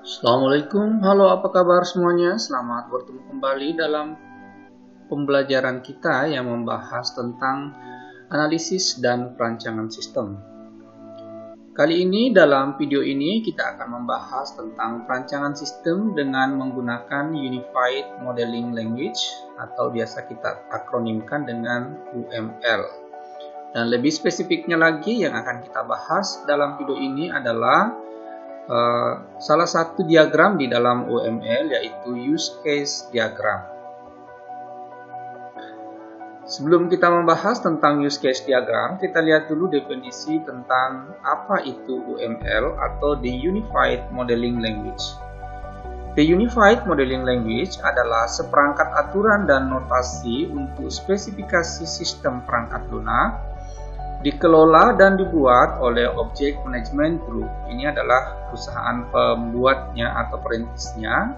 Assalamualaikum, halo apa kabar semuanya? Selamat bertemu kembali dalam pembelajaran kita yang membahas tentang analisis dan perancangan sistem. Kali ini dalam video ini kita akan membahas tentang perancangan sistem dengan menggunakan Unified Modeling Language atau biasa kita akronimkan dengan UML. Dan lebih spesifiknya lagi yang akan kita bahas dalam video ini adalah salah satu diagram di dalam UML, yaitu use case diagram. Sebelum kita membahas tentang use case diagram, kita lihat dulu definisi tentang apa itu UML atau the Unified Modeling Language. The Unified Modeling Language adalah seperangkat aturan dan notasi untuk spesifikasi sistem perangkat lunak, dikelola dan dibuat oleh Object Management Group. Ini adalah perusahaan pembuatnya atau perintisnya.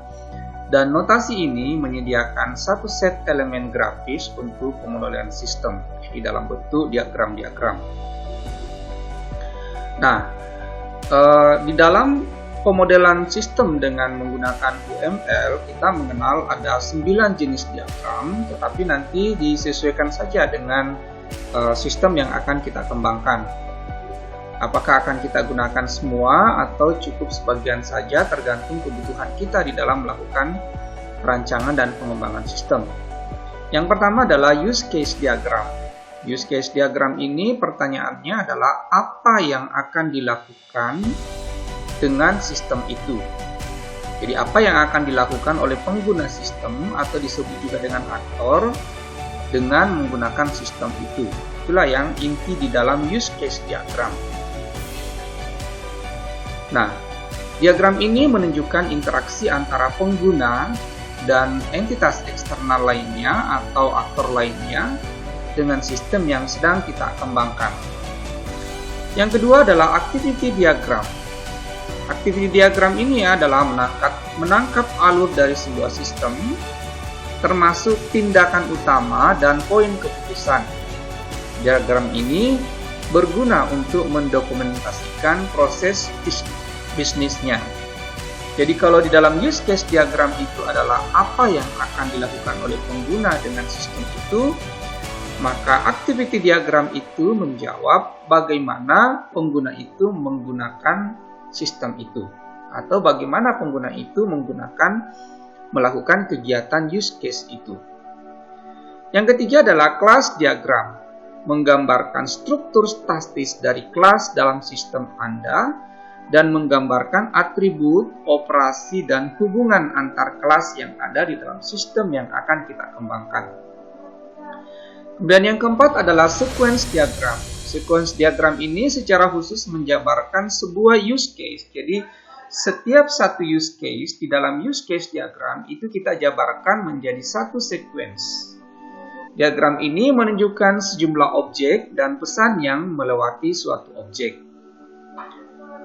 Dan notasi ini menyediakan satu set elemen grafis untuk pemodelan sistem di dalam bentuk diagram-diagram. Nah, di dalam pemodelan sistem dengan menggunakan UML, kita mengenal ada 9 jenis diagram, tetapi nanti disesuaikan saja dengan sistem yang akan kita kembangkan. Apakah akan kita gunakan semua atau cukup sebagian saja, tergantung kebutuhan kita di dalam melakukan perancangan dan pengembangan sistem. Yang pertama adalah use case diagram. Use case diagram ini pertanyaannya adalah apa yang akan dilakukan dengan sistem itu. Jadi apa yang akan dilakukan oleh pengguna sistem atau disebut juga dengan aktor dengan menggunakan sistem itu. Itulah yang inti di dalam use case diagram. Nah, diagram ini menunjukkan interaksi antara pengguna dan entitas eksternal lainnya atau aktor lainnya dengan sistem yang sedang kita kembangkan. Yang kedua adalah activity diagram. Activity diagram ini adalah menangkap alur dari sebuah sistem, termasuk tindakan utama dan poin keputusan. Diagram ini berguna untuk mendokumentasikan proses bisnisnya. Jadi kalau di dalam use case diagram itu adalah apa yang akan dilakukan oleh pengguna dengan sistem itu, maka activity diagram itu menjawab bagaimana pengguna itu menggunakan sistem itu, atau bagaimana pengguna itu melakukan kegiatan use case itu. Yang ketiga adalah class diagram, menggambarkan struktur statis dari kelas dalam sistem Anda dan menggambarkan atribut, operasi, dan hubungan antar kelas yang ada di dalam sistem yang akan kita kembangkan. Kemudian yang keempat adalah sequence diagram. Sequence diagram ini secara khusus menjabarkan sebuah use case. Jadi setiap satu use case di dalam use case diagram itu kita jabarkan menjadi satu sequence. Diagram ini menunjukkan sejumlah objek dan pesan yang melewati suatu objek.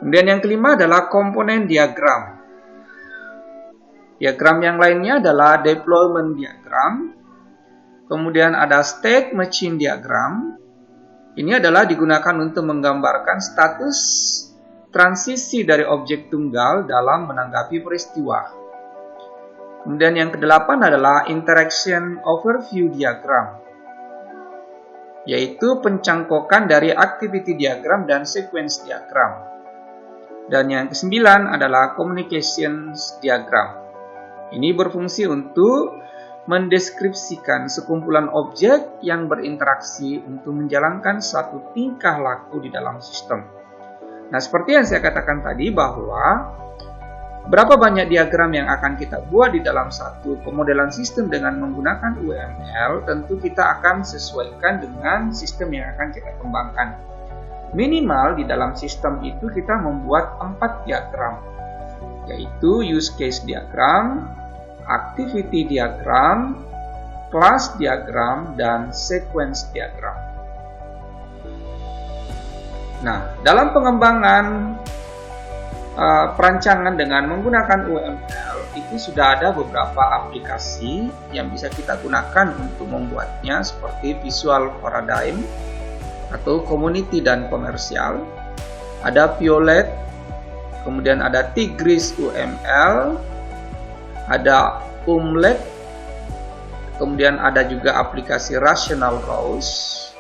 Kemudian yang kelima adalah komponen diagram. Diagram yang lainnya adalah deployment diagram. Kemudian ada state machine diagram. Ini adalah digunakan untuk menggambarkan status transisi dari objek tunggal dalam menanggapi peristiwa. Kemudian yang kedelapan adalah interaction overview diagram, yaitu pencangkokan dari activity diagram dan sequence diagram. Dan yang kesembilan adalah communications diagram. Ini berfungsi untuk mendeskripsikan sekumpulan objek yang berinteraksi untuk menjalankan satu tingkah laku di dalam sistem. Nah, seperti yang saya katakan tadi bahwa berapa banyak diagram yang akan kita buat di dalam satu pemodelan sistem dengan menggunakan UML, tentu kita akan sesuaikan dengan sistem yang akan kita kembangkan. Minimal di dalam sistem itu kita membuat 4 diagram, yaitu use case diagram, activity diagram, class diagram, dan sequence diagram. Nah, dalam pengembangan perancangan dengan menggunakan UML itu sudah ada beberapa aplikasi yang bisa kita gunakan untuk membuatnya, seperti visual paradigm atau community dan komersial. Ada Violet, kemudian ada Tigris UML, ada Umlet, kemudian ada juga aplikasi Rational Browse,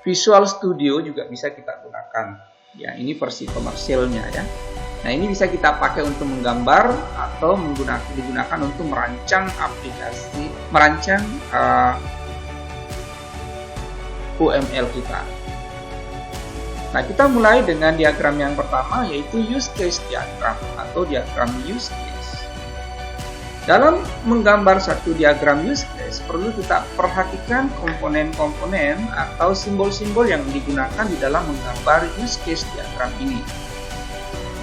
Visual Studio juga bisa kita gunakan. Ya, ini versi komersilnya ya. Nah, ini bisa kita pakai untuk menggambar atau digunakan untuk merancang aplikasi, merancang UML kita. Nah, kita mulai dengan diagram yang pertama, yaitu use case diagram atau diagram use case. Dalam menggambar satu diagram use case, perlu kita perhatikan komponen-komponen atau simbol-simbol yang digunakan di dalam menggambar use case diagram ini.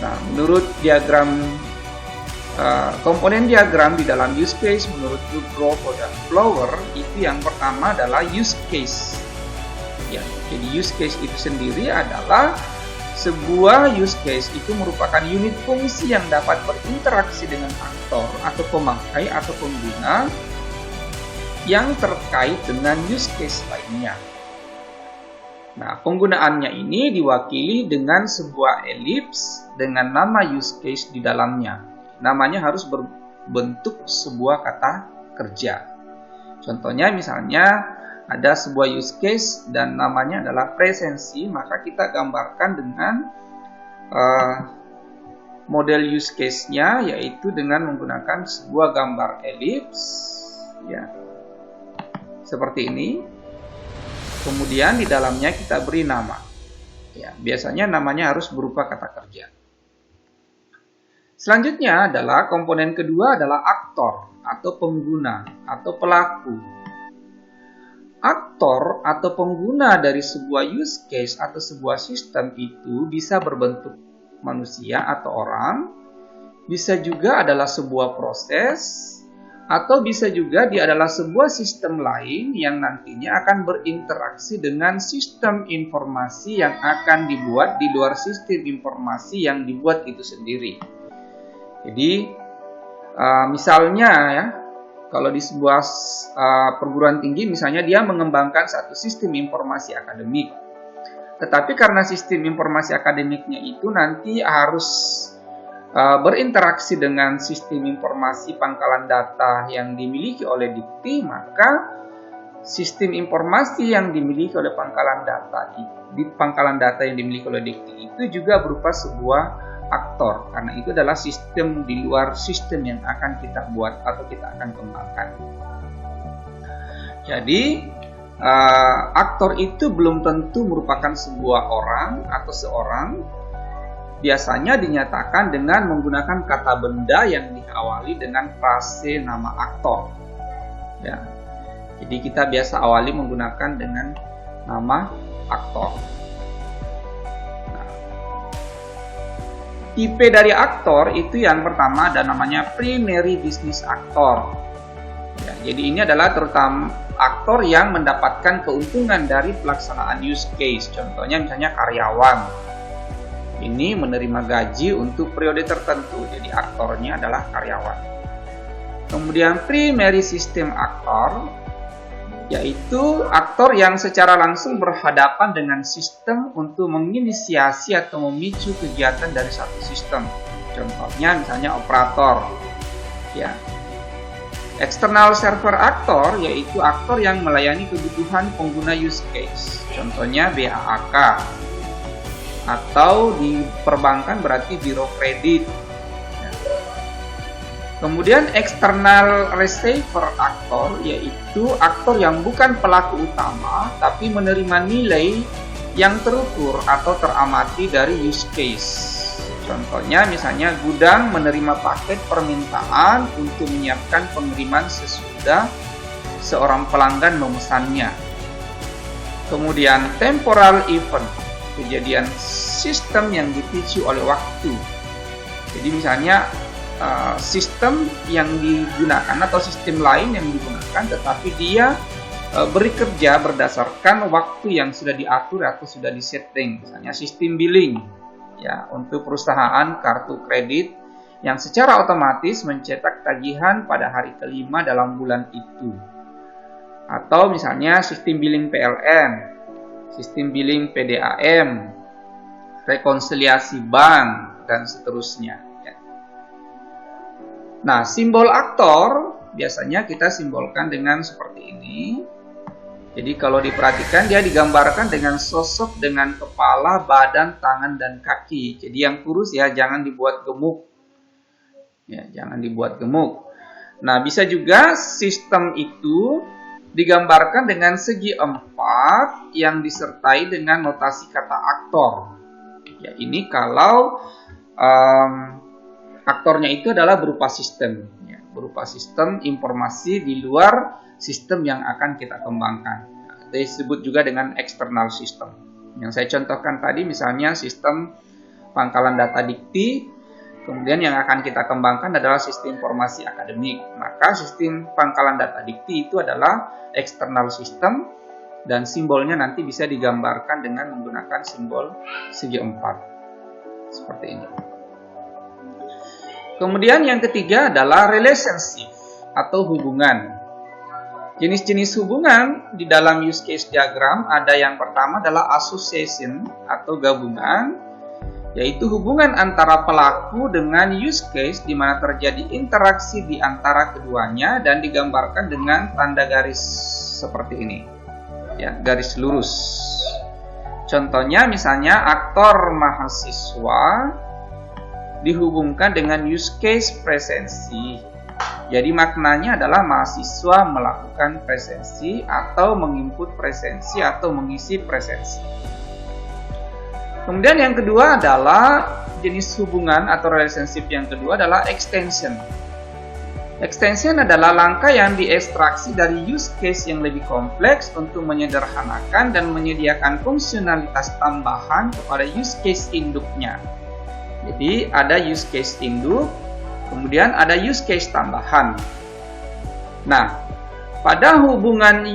Nah, menurut diagram komponen diagram di dalam use case, menurut grup Grove dan Flower, itu yang pertama adalah use case. Ya, jadi use case itu sendiri adalah sebuah use case itu merupakan unit fungsi yang dapat berinteraksi dengan aktor atau pemakai atau pengguna yang terkait dengan use case lainnya. Nah, penggunaannya ini diwakili dengan sebuah elips dengan nama use case di dalamnya. Namanya harus berbentuk sebuah kata kerja. Contohnya misalnya ada sebuah use case dan namanya adalah presensi, maka kita gambarkan dengan model use case-nya, yaitu dengan menggunakan sebuah gambar elips, ya, seperti ini. Kemudian di dalamnya kita beri nama. Ya, biasanya namanya harus berupa kata kerja. Selanjutnya adalah komponen kedua adalah aktor atau pengguna atau pelaku. Aktor atau pengguna dari sebuah use case atau sebuah sistem itu bisa berbentuk manusia atau orang, bisa juga adalah sebuah proses, atau bisa juga dia adalah sebuah sistem lain yang nantinya akan berinteraksi dengan sistem informasi yang akan dibuat di luar sistem informasi yang dibuat itu sendiri. Jadi misalnya ya, kalau di sebuah perguruan tinggi misalnya dia mengembangkan satu sistem informasi akademik. Tetapi karena sistem informasi akademiknya itu nanti harus berinteraksi dengan sistem informasi pangkalan data yang dimiliki oleh Dikti, maka sistem informasi yang dimiliki oleh pangkalan data yang dimiliki oleh Dikti itu juga berupa sebuah aktor, karena itu adalah sistem di luar sistem yang akan kita buat atau kita akan kembangkan. Jadi aktor itu belum tentu merupakan sebuah orang atau seorang. Biasanya dinyatakan dengan menggunakan kata benda yang diawali dengan frase nama aktor. Ya. Jadi kita biasa awali menggunakan dengan nama aktor. Tipe dari aktor itu yang pertama ada namanya primary business actor. Ya, jadi ini adalah terutama aktor yang mendapatkan keuntungan dari pelaksanaan use case. Contohnya misalnya karyawan. Ini menerima gaji untuk periode tertentu. Jadi aktornya adalah karyawan. Kemudian primary system actor, yaitu aktor yang secara langsung berhadapan dengan sistem untuk menginisiasi atau memicu kegiatan dari satu sistem. Contohnya misalnya operator. Ya. External server actor, yaitu aktor yang melayani kebutuhan pengguna use case. Contohnya BAAK. Atau di perbankan berarti biro kredit. Kemudian external receiver actor, yaitu aktor yang bukan pelaku utama tapi menerima nilai yang terukur atau teramati dari use case. Contohnya misalnya gudang menerima paket permintaan untuk menyiapkan pengiriman sesudah seorang pelanggan memesannya. Kemudian temporal event, kejadian sistem yang dipicu oleh waktu. Jadi misalnya sistem yang digunakan atau sistem lain yang digunakan, tetapi dia bekerja berdasarkan waktu yang sudah diatur atau sudah disetting. Misalnya sistem billing, ya, untuk perusahaan kartu kredit yang secara otomatis mencetak tagihan pada hari kelima dalam bulan itu. Atau misalnya sistem billing PLN, sistem billing PDAM, rekonsiliasi bank, dan seterusnya. Ya. Nah, simbol aktor biasanya kita simbolkan dengan seperti ini. Jadi kalau diperhatikan dia digambarkan dengan sosok dengan kepala, badan, tangan, dan kaki. Jadi yang kurus ya jangan dibuat gemuk. Ya, jangan dibuat gemuk. Nah, bisa juga sistem itu digambarkan dengan segi 4 yang disertai dengan notasi kata aktor. Ya, ini kalau aktornya itu adalah berupa sistem. Ya, berupa sistem informasi di luar sistem yang akan kita kembangkan. Disebut juga dengan external system. Yang saya contohkan tadi misalnya sistem pangkalan data dikti, kemudian yang akan kita kembangkan adalah sistem informasi akademik. Maka sistem pangkalan data dikti itu adalah external system dan simbolnya nanti bisa digambarkan dengan menggunakan simbol segi 4. Seperti ini. Kemudian yang ketiga adalah relationship atau hubungan. Jenis-jenis hubungan di dalam use case diagram ada yang pertama adalah association atau gabungan, yaitu hubungan antara pelaku dengan use case di mana terjadi interaksi di antara keduanya dan digambarkan dengan tanda garis seperti ini. Ya, garis lurus. Contohnya misalnya aktor mahasiswa dihubungkan dengan use case presensi. Jadi maknanya adalah mahasiswa melakukan presensi atau menginput presensi atau mengisi presensi. Kemudian yang kedua adalah jenis hubungan atau relationship yang kedua adalah extension. Extension adalah langkah yang diekstraksi dari use case yang lebih kompleks untuk menyederhanakan dan menyediakan fungsionalitas tambahan kepada use case induknya. Jadi ada use case induk, kemudian ada use case tambahan. Nah, pada hubungan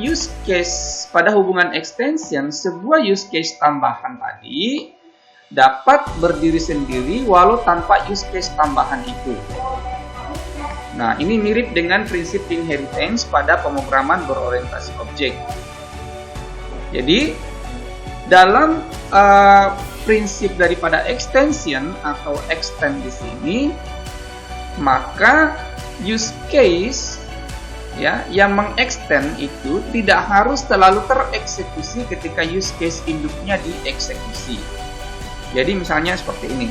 extension, sebuah use case tambahan tadi dapat berdiri sendiri walau tanpa use case tambahan itu. Nah, ini mirip dengan prinsip inheritance pada pemrograman berorientasi objek. Jadi, dalam prinsip daripada extension atau extend di sini, maka use case ya yang mengextend itu tidak harus terlalu tereksekusi ketika use case induknya dieksekusi. Jadi misalnya seperti ini.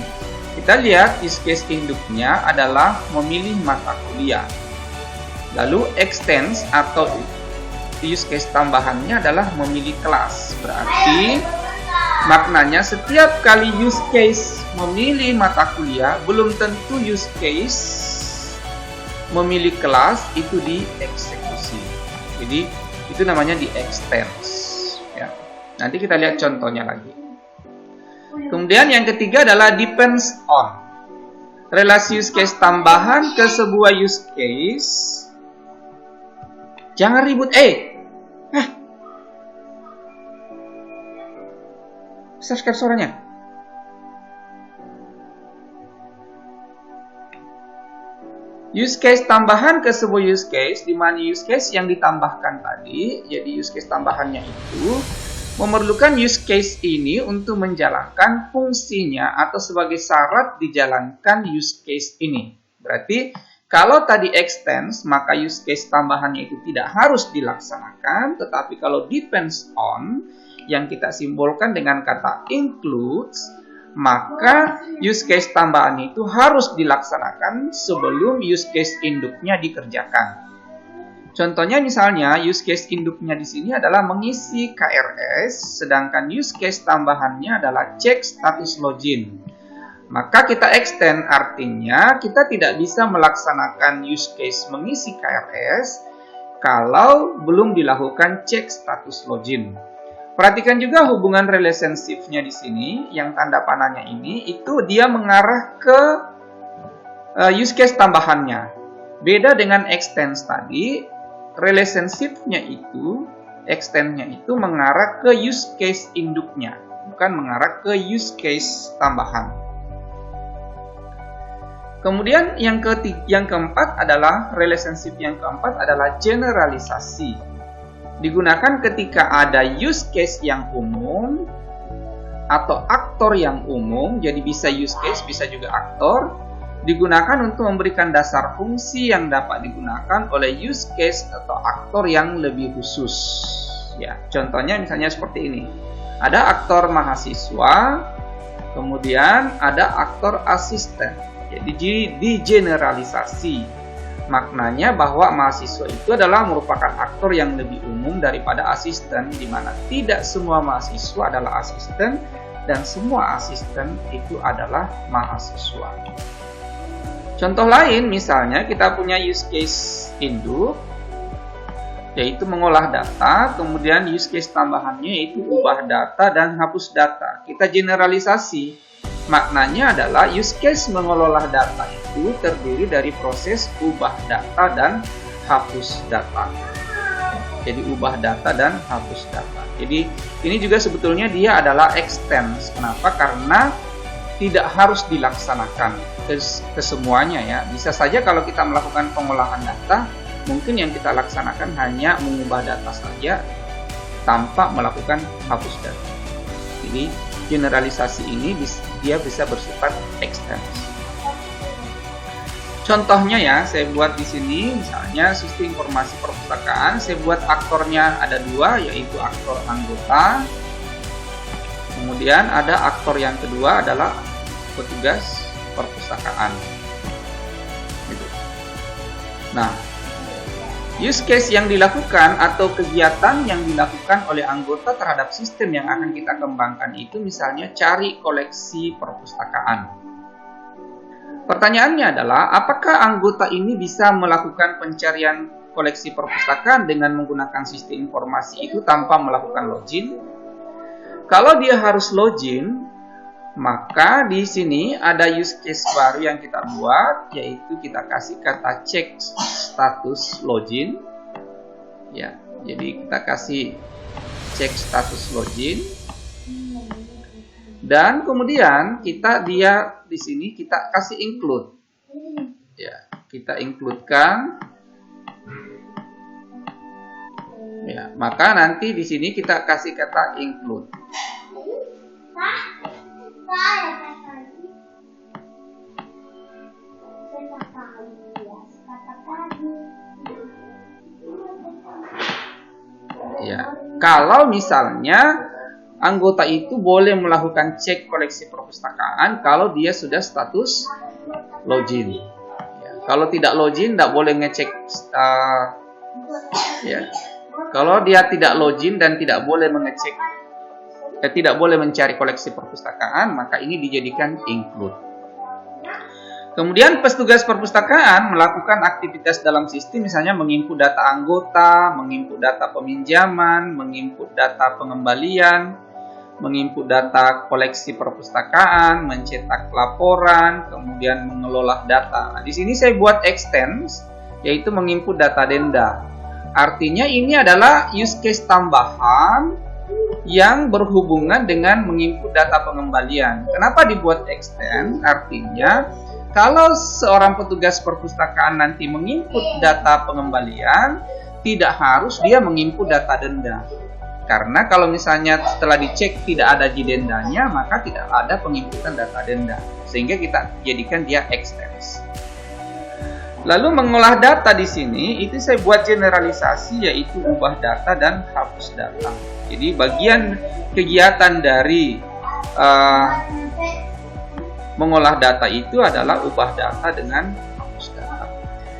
Kita lihat use case induknya adalah memilih mata kuliah. Lalu extends atau use case tambahannya adalah memilih kelas. Berarti maknanya setiap kali use case memilih mata kuliah, belum tentu use case memilih kelas itu dieksekusi. Jadi itu namanya di-extends. Ya. Nanti kita lihat contohnya lagi. Kemudian yang ketiga adalah depends on. Relasi use case tambahan ke sebuah use case. Jangan ribut. Subscribe suaranya. Use case tambahan ke sebuah use case, di mana use case yang ditambahkan tadi, jadi use case tambahannya itu memerlukan use case ini untuk menjalankan fungsinya atau sebagai syarat dijalankan use case ini. Berarti kalau tadi extends, maka use case tambahannya itu tidak harus dilaksanakan, tetapi kalau depends on yang kita simbolkan dengan kata includes, maka use case tambahan itu harus dilaksanakan sebelum use case induknya dikerjakan. Contohnya misalnya use case induknya di sini adalah mengisi KRS, sedangkan use case tambahannya adalah cek status login. Maka kita extend, artinya kita tidak bisa melaksanakan use case mengisi KRS kalau belum dilakukan cek status login. Perhatikan juga hubungan relationship-nya di sini, yang tanda panahnya ini, itu dia mengarah ke use case tambahannya. Beda dengan extends tadi, relationship-nya itu, extend-nya itu mengarah ke use case induknya, bukan mengarah ke use case tambahan. Kemudian yang keempat adalah, relationship yang keempat adalah generalisasi. Digunakan ketika ada use case yang umum atau aktor yang umum, jadi bisa use case, bisa juga aktor, digunakan untuk memberikan dasar fungsi yang dapat digunakan oleh use case atau aktor yang lebih khusus. Ya, contohnya misalnya seperti ini. Ada aktor mahasiswa, kemudian ada aktor asisten. Jadi digeneralisasi. Maknanya bahwa mahasiswa itu adalah merupakan aktor yang lebih umum daripada asisten, di mana tidak semua mahasiswa adalah asisten dan semua asisten itu adalah mahasiswa. Contoh lain, misalnya kita punya use case induk, yaitu mengolah data, kemudian use case tambahannya yaitu ubah data dan hapus data. Kita generalisasi, maknanya adalah use case mengelola data itu terdiri dari proses ubah data dan hapus data. Jadi ubah data dan hapus data. Jadi ini juga sebetulnya dia adalah extends. Kenapa? Karena tidak harus dilaksanakan ke semuanya ya. Bisa saja kalau kita melakukan pengolahan data, mungkin yang kita laksanakan hanya mengubah data saja tanpa melakukan hapus data. Jadi generalisasi ini dia bisa bersifat extends. Contohnya ya, saya buat di sini misalnya sistem informasi perpustakaan, saya buat aktornya ada dua, yaitu aktor anggota. Kemudian ada aktor yang kedua adalah petugas perpustakaan. Gitu. Nah, use case yang dilakukan atau kegiatan yang dilakukan oleh anggota terhadap sistem yang akan kita kembangkan itu misalnya cari koleksi perpustakaan. Pertanyaannya adalah, apakah anggota ini bisa melakukan pencarian koleksi perpustakaan dengan menggunakan sistem informasi itu tanpa melakukan login? Kalau dia harus login, maka di sini ada use case baru yang kita buat, yaitu kita kasih kata check status login. Ya, jadi kita kasih check status login. Dan kemudian dia di sini kita kasih include. Ya, kita include-kan. Ya, maka nanti di sini kita kasih kata include. Ya, kalau misalnya anggota itu boleh melakukan cek koleksi perpustakaan kalau dia sudah status login. Ya, kalau tidak login, tidak boleh ngecek. Ya, kalau dia tidak login dan tidak boleh mengecek, tidak boleh mencari koleksi perpustakaan, maka ini dijadikan include. Kemudian petugas perpustakaan melakukan aktivitas dalam sistem, misalnya menginput data anggota, menginput data peminjaman, menginput data pengembalian, menginput data koleksi perpustakaan, mencetak laporan, kemudian mengelola data. Nah, di sini saya buat extends, yaitu menginput data denda. Artinya ini adalah use case tambahan yang berhubungan dengan menginput data pengembalian. Kenapa dibuat extend? Artinya kalau seorang petugas perpustakaan nanti menginput data pengembalian, tidak harus dia menginput data denda. Karena kalau misalnya setelah dicek tidak ada dendanya, maka tidak ada penginputan data denda. Sehingga kita jadikan dia extends. Lalu mengolah data di sini, itu saya buat generalisasi, yaitu ubah data dan hapus data. Jadi bagian kegiatan dari mengolah data itu adalah ubah data dengan hapus data.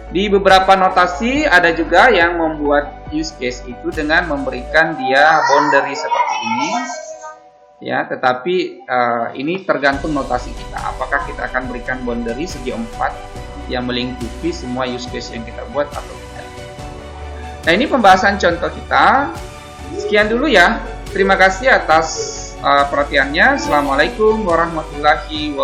Di beberapa notasi ada juga yang membuat use case itu dengan memberikan dia boundary seperti ini. Ya, tetapi ini tergantung notasi kita. Apakah kita akan berikan boundary segi 4 yang melingkupi semua use case yang kita buat atau tidak. Nah, ini pembahasan contoh kita. Sekian dulu ya. Terima kasih atas perhatiannya. Assalamualaikum warahmatullahi wabarakatuh.